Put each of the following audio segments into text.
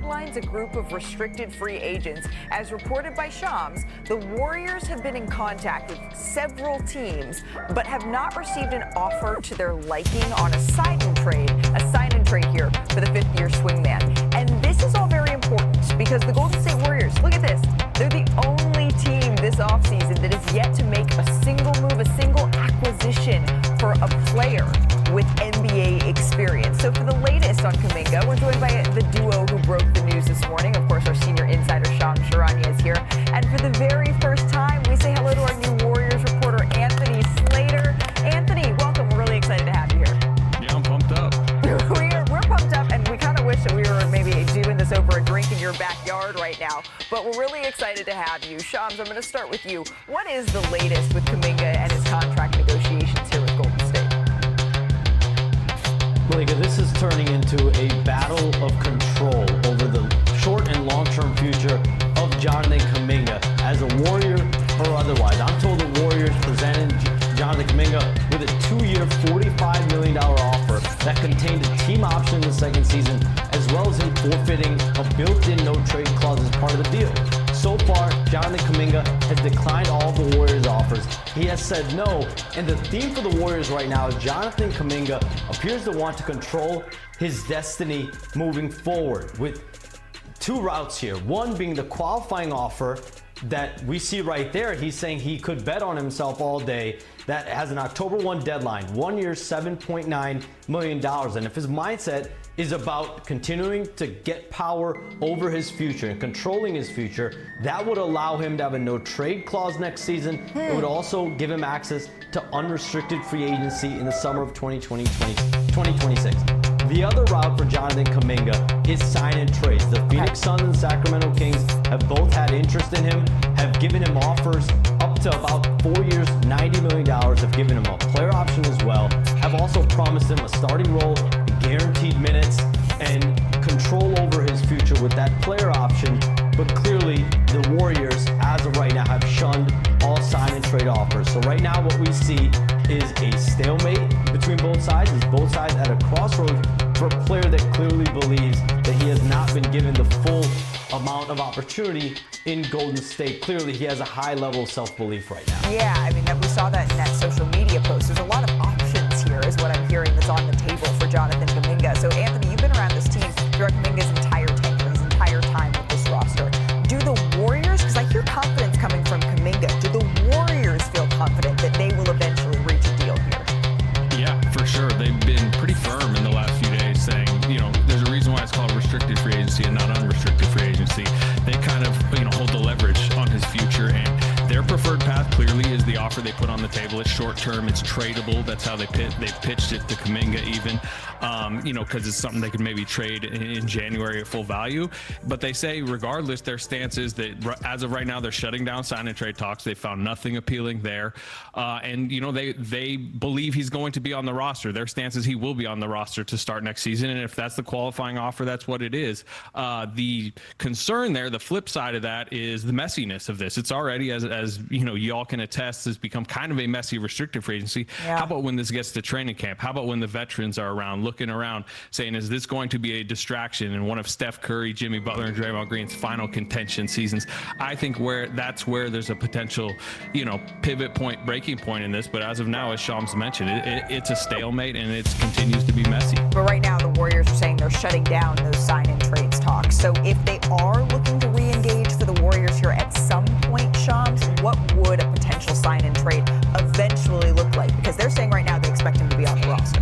sidelines a group of restricted free agents. As reported by Shams, the Warriors have been in contact with several teams, but have not received an offer to their liking on a sign-in trade here for the fifth-year swingman. And this is all very important because the Golden State Warriors, look at this, they're the only team this offseason that has yet to make a single move, a single acquisition for a player with NBA experience. So for the latest on Kuminga, we're joined by the duo who broke the news this morning. Of course, our senior insider, Shannon, is here. And for the very first time, we say hello to our new Warriors reporter, Anthony Slater. Anthony, welcome. We're really excited to have you here. Yeah, I'm pumped up. We're pumped up, and we kind of wish that we were maybe doing this over a drink in your backyard right now. But we're really excited to have you. Shams, I'm going to start with you. What is the latest with Kuminga and his contract negotiations here with Golden State? Malika, this is turning into a battle of control over the short and long-term future of Jonathan Kuminga as a Warrior or otherwise. I'm told the Warriors presented Jonathan Kuminga with a 2-year, $45 million offer that contained a team option in the second season, as well as him forfeiting a built-in no-trade clause as part of the deal. So far, Jonathan Kuminga has declined all of the Warriors' offers. He has said no, and the theme for the Warriors right now is Jonathan Kuminga appears to want to control his destiny moving forward with two routes here. One being the qualifying offer that we see right there. He's saying he could bet on himself all day. That has an October 1 deadline, 1 year, $7.9 million. And if his mindset is about continuing to get power over his future and controlling his future, that would allow him to have a no trade clause next season. It would also give him access to unrestricted free agency in the summer of 2026. The other route for Jonathan Kuminga is sign and trades. The Phoenix Suns and Sacramento Kings have both had interest in him, have given him offers up to about 4 years, $90 million, have given him a player option as well, have also promised him a starting role, guaranteed minutes, and control over his future with that player option. But clearly, the Warriors, as of right now, have shunned all sign and trade offers. So right now, what we see is a stalemate between both sides. Is both sides at a crossroads for a player that clearly believes that he has not been given the full amount of opportunity in Golden State. Clearly, he has a high level of self-belief right now. Yeah, I mean, we saw that in that social media post. There's a lot of options here, is what I'm hearing, that's on the table for Jonathan Kuminga. So, Anthony, you've been around this team throughout Kuminga's entire tenure, his entire time with this roster. Do the Warriors, because I hear confidence coming from Kuminga, do the Warriors feel confident that they will eventually reach a deal here? Yeah, for sure. They've been pretty firm in the last few days saying, there's a reason why it's called restricted free agency and not unrestricted free agency. They kind of, hold the leverage on his future, and their preferred path clearly is the offer they put on the table. It's short term, it's tradable. That's how they pitched it to Kuminga even, because it's something they could maybe trade in January at full value. But they say regardless, their stance is that as of right now, they're shutting down sign and trade talks. They found nothing appealing there. And they believe he's going to be on the roster. Their stance is he will be on the roster to start next season. And if that's the qualifying offer, that's what it is. The concern there, the flip side of that, is the messiness of this. It's already, as y'all can attest, has become kind of a messy restricted free agency. Yeah. How about when this gets to training camp? How about when the veterans are around, looking around, saying, is this going to be a distraction in one of Steph Curry, Jimmy Butler, and Draymond Green's final contention seasons? I think that's where there's a potential, pivot point, breaking point in this. But as of now, as Shams mentioned, it's a stalemate, and it continues to be messy. But right now, the Warriors are saying they're shutting down those sign and trades talks. So if they are looking to re-engage for the Warriors here at some point, Shams, what would a potential sign and trade eventually look like? Because they're saying right now they expect him to be on the roster.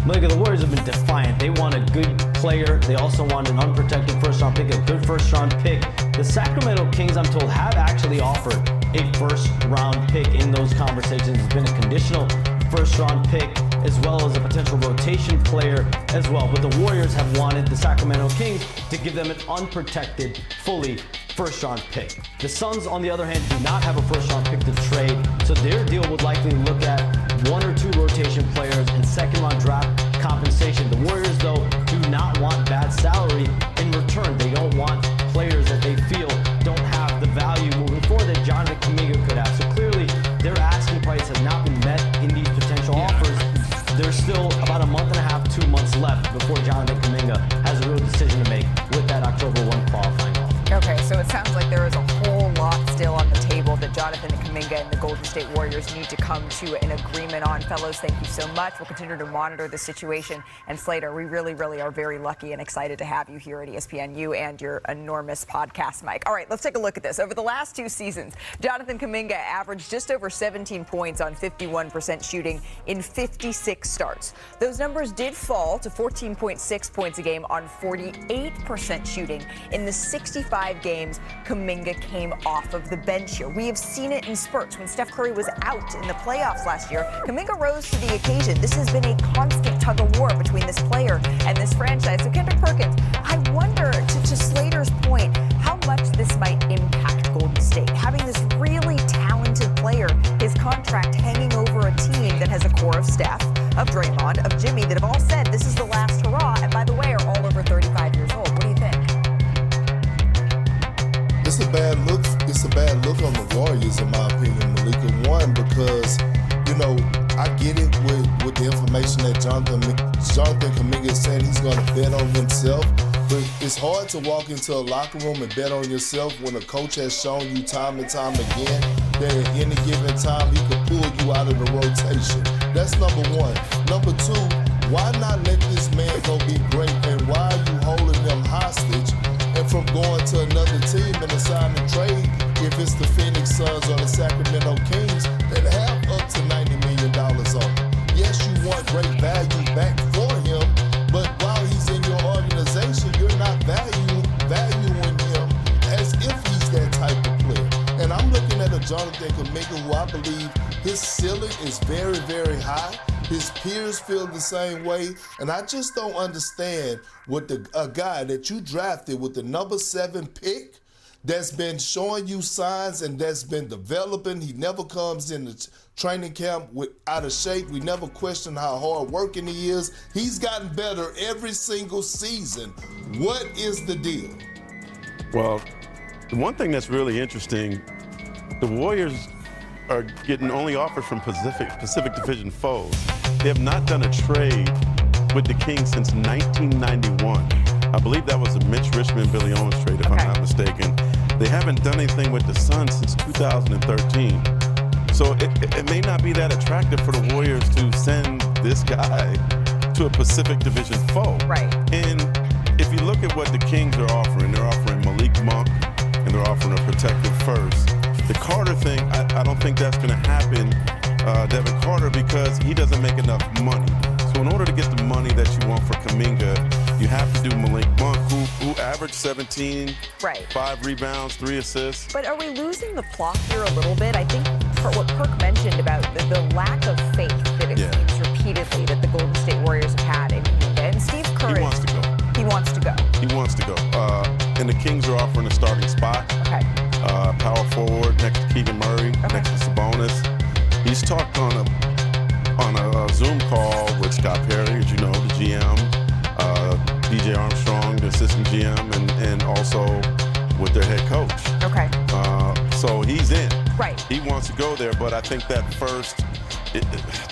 Malika, the Warriors have been defiant. They want a good player. They also want an unprotected first-round pick, a good first-round pick. The Sacramento Kings, I'm told, have actually offered a first-round pick in those conversations. It's been a conditional first-round pick as well as a potential rotation player as well. But the Warriors have wanted the Sacramento Kings to give them an unprotected, fully first-round pick. The Suns, on the other hand, do not have a first-round pick to trade, so their deal would likely look at 1 or 2 rotation players and second-round draft compensation. The Warriors, though, do not want bad salary in return. They don't want players that they feel don't have the value moving forward that Jonathan Kuminga could have. So clearly, their asking price has not been met in these potential offers. There's still about a month and a half, 2 months left before Jonathan Kuminga has a Golden State Warriors need to come to an agreement on. Fellows, thank you so much. We'll continue to monitor the situation. And Slater, we really, really are very lucky and excited to have you here at ESPN, you and your enormous podcast mic. All right, let's take a look at this. Over the last 2 seasons, Jonathan Kuminga averaged just over 17 points on 51% shooting in 56 starts. Those numbers did fall to 14.6 points a game on 48% shooting in the 65 games Kuminga came off of the bench here. We have seen it in spurts. When Steph Curry was out in the playoffs last year, Kuminga rose to the occasion. This has been a constant tug of war between this player and this franchise. So Kendrick Perkins, I wonder, to Slater's point, how much this might impact Golden State. Having this really talented player, his contract hanging over a team that has a core of Steph, of Draymond, of Jimmy, that have all said this is the last hurrah, and by the way, are all over 35 years old. What do you think? It's a bad look. It's a bad look on the Warriors, in my opinion, Malika. One, because, you know, I get it with the information that Jonathan Kuminga is saying he's going to bet on himself. But it's hard to walk into a locker room and bet on yourself when a coach has shown you time and time again that at any given time he could pull you out of the rotation. That's number one. Number two, why not let this man go be great, and why are you holding them hostage and from going to another team and assigning a trade if it's the Phoenix Suns or the Sacramento Kings that have up to $90 million on them? Yes, you want great value back for him, but while he's in your organization, you're not valuing him as if he's that type of player. And I'm looking at a Jonathan Kuminga who I believe his ceiling is very, very high. His peers feel the same way, and I just don't understand what a guy that you drafted with the number 7 pick that's been showing you signs and that's been developing. He never comes in the training camp out of shape. We never question how hard working he is. He's gotten better every single season. What is the deal? Well, the one thing that's really interesting, the Warriors are getting only offers from Pacific Division foes. They have not done a trade with the Kings since 1991. I believe that was a Mitch Richmond-Billy Owens trade, if I'm not mistaken. They haven't done anything with the Suns since 2013. So it may not be that attractive for the Warriors to send this guy to a Pacific Division foe. Right. And if you look at what the Kings are offering, they're offering Malik Monk and they're offering a protected first. The Carter thing, I don't think that's going to happen, Devin Carter, because he doesn't make enough money. So in order to get the money that you want for Kuminga, you have to do Malik Monk, who averaged 17, right, 5 rebounds, 3 assists. But are we losing the plot here a little bit? I think for what Perk mentioned about the lack of faith that it seems repeatedly that the Golden State Warriors have had in Kuminga. And Steve Kerr, he wants to go. He wants to go. He wants to go. And the Kings are offering a starting spot. Okay. Power forward next to Keegan Murray, next to Sabonis. He's talked on a Zoom call with Scott Perry, as you know, the GM, DJ Armstrong, the assistant GM, and also with their head coach. Okay. So he's in. Right. He wants to go there, but I think that first,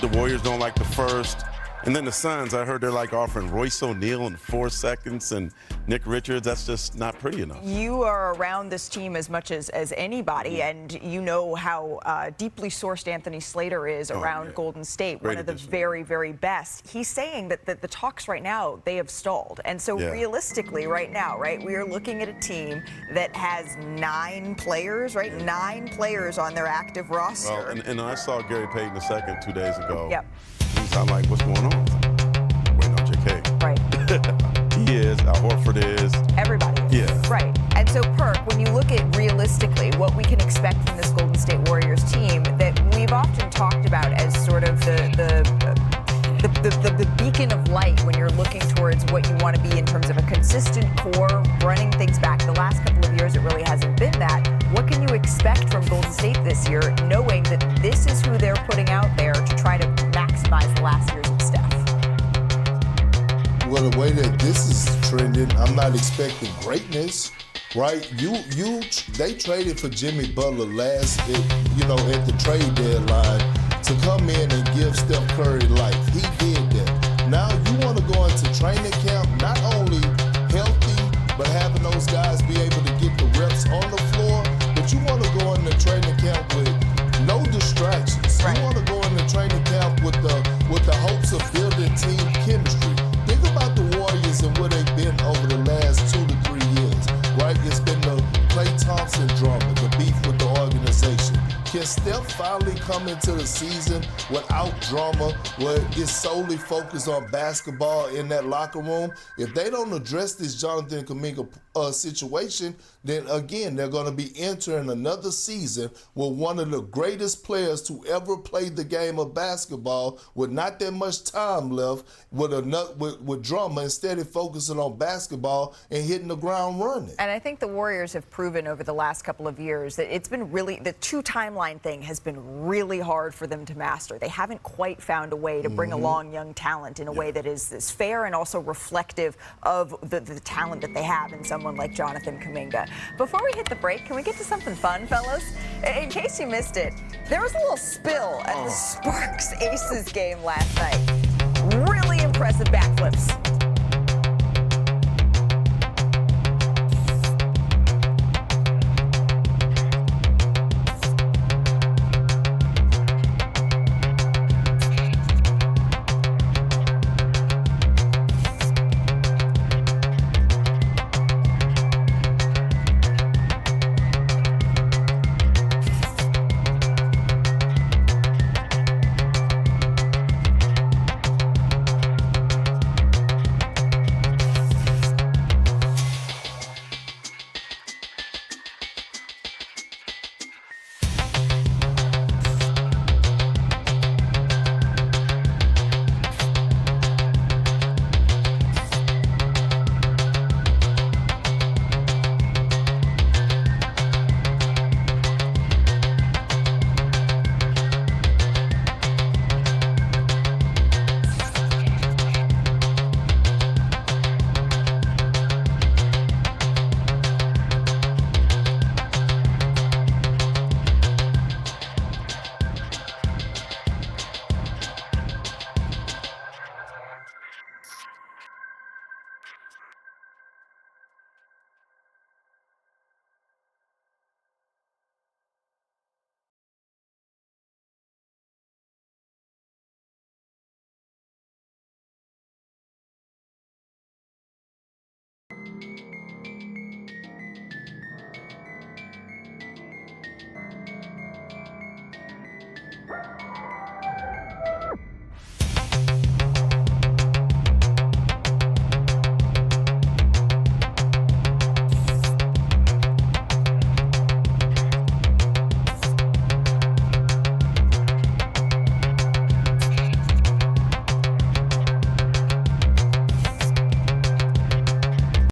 the Warriors don't like the first. And then the Suns, I heard they're like offering Royce O'Neal in 4 seconds and Nick Richards. That's just not pretty enough. You are around this team as much as anybody, and you know how deeply sourced Anthony Slater is around Golden State, one of the very, very best. He's saying that the talks right now, they have stalled. And so realistically right now, right, we are looking at a team that has 9 players, right? 9 players on their active roster. Well, and I saw Gary Payton II 2 days ago. Yep. I'm like, what's going on? Waiting on JK. Right. He is. Al Horford is. Everybody is. Yeah. Right. And so, Perk, when you look at realistically what we can expect from this Golden State Warriors team that we've often talked about as sort of the beacon of light when you're looking towards what you want to be in terms of a consistent core, running things back. The last couple of years, it really hasn't been that. What can you expect from Golden State this year, knowing that this is who they're putting out there to try to maximize the last years of Steph? Well, the way that this is trending, I'm not expecting greatness, right? They traded for Jimmy Butler at the trade deadline to come in and give Steph Curry life. He did that. Now you want to go into training camp not only healthy, but having those guys be able to get the reps on the floor, but you want to go into training camp with no distractions. they'll finally come into the season without drama, where it's solely focused on basketball in that locker room, if they don't address this Jonathan Kuminga situation, then again, they're going to be entering another season with one of the greatest players to ever play the game of basketball with not that much time left, with drama, instead of focusing on basketball and hitting the ground running. And I think the Warriors have proven over the last couple of years that it's been really, the two timeline thing has been really hard for them to master. They haven't quite found a way to bring along young talent in a way that is fair and also reflective of the talent that they have in someone like Jonathan Kuminga. Before we hit the break, can we get to something fun, fellas? In case you missed it, there was a little spill at the Sparks Aces game last night. Really impressive backflips